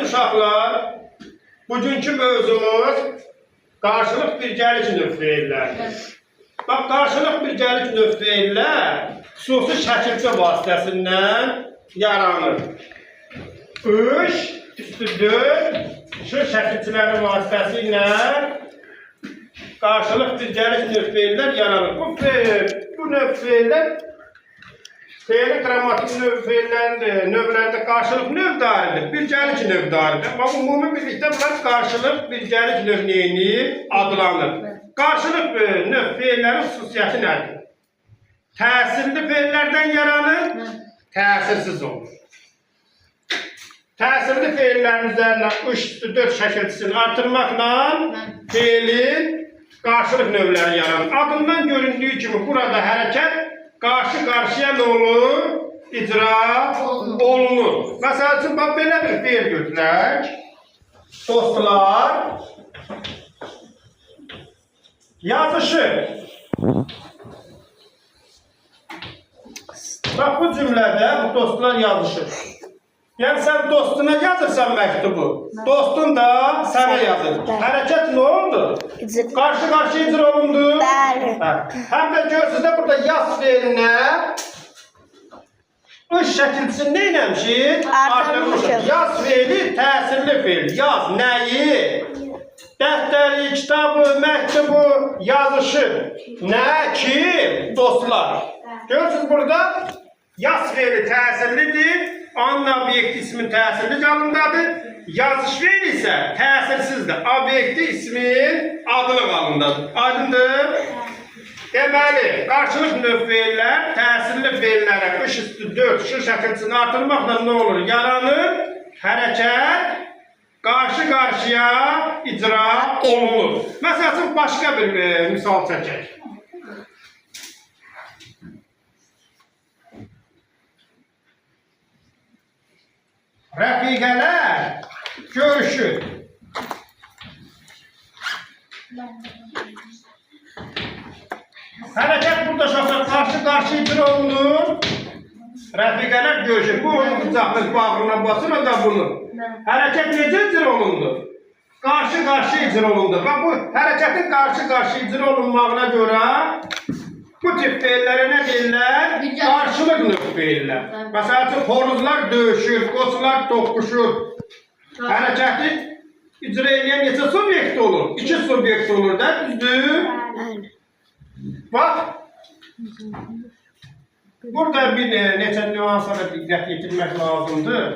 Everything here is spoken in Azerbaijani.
Hörmətli uşaqlar, bugünkü mövzumuz qarşılıq birgəlik növ feillərdir. Bax, qarşılıq birgəlik növ feillər xüsusi şəkilçə vasitəsindən yaranır. 3 üstü 4 şu şəkilçilərin vasitəsilə qarşılıq birgəlik növ feillər yaranır. Bu növ feillər feili qrammatik növ növlərində qarşılıq növ daridir, birgəlik növ daridir. Amma ümumi birlikdə bunlar qarşılıq birgəlik növ adlanır. Qarşılıq növ feillərin xüsusiyyəti nədir? Təsirli feillərdən yaranır, təsirsiz olur. Təsirli feillərin üzərinə 3-4 şəkilçisini artırmaqla feilin qarşılıq növləri yaranır. Adından göründüyü kimi burada hərəkət qarşı-qarşıya nə olur? İcra olunur. Məsəl üçün, belə bir feil götürək. Dostlar, yazışır. Bax, bu cümlədə bu dostlar yazışır. Yəni, sən dostuna yazırsan məktubu, dostun da sənə yazır. Hərəkət nə oldu? Qarşı-qarşı icra olundu. Həm də görürsünüz də burada yaz feilinə iş şəkilçisini nə eləmişik? Artırmışıq. Yaz feili təsirli feil. Yaz nəyi? Dəftəri, kitabı, məktubu yazışır. Nə? Kim? Dostlar. Görürsünüz burada yaz feili təsirlidir. Anın obyekti ismin təsirli qalındadır. Yazış feili isə təsirsizdir. Obyekti ismin adlı qalındadır. Aydındır? Deməli, qarşılıq növ feillər təsirli feillərə 3-4 şu şəkilçisini artırmaqla nə olur? Yaranır, hərəkət qarşı-qarşıya icra olunur. Məsəl üçün, başqa bir misal çəkək. Rəfiqələr görüşür. Hərəkət burada şəxsən qarşı-qarşı icra olunur. Rəfiqələr görüşür. Bu onun qucaqlıq bağrına basır, o da bunu. Hərəkət necə icra olundu? Qarşı-qarşı icra olundu. Və bu hərəkətin qarşı-qarşı icra olunmağına görə bu tip feillərə nə deyirlər? Qarşılıq növ feillər. Məsəl üçün, xoruzlar döyüşür, qoçlar toqquşur. Hərəkəti icra edən neçə subyekt olur? 2 subyekt olur da, düzdür? Bax, burada bir neçə nüanslara diqqət yetirmək lazımdır.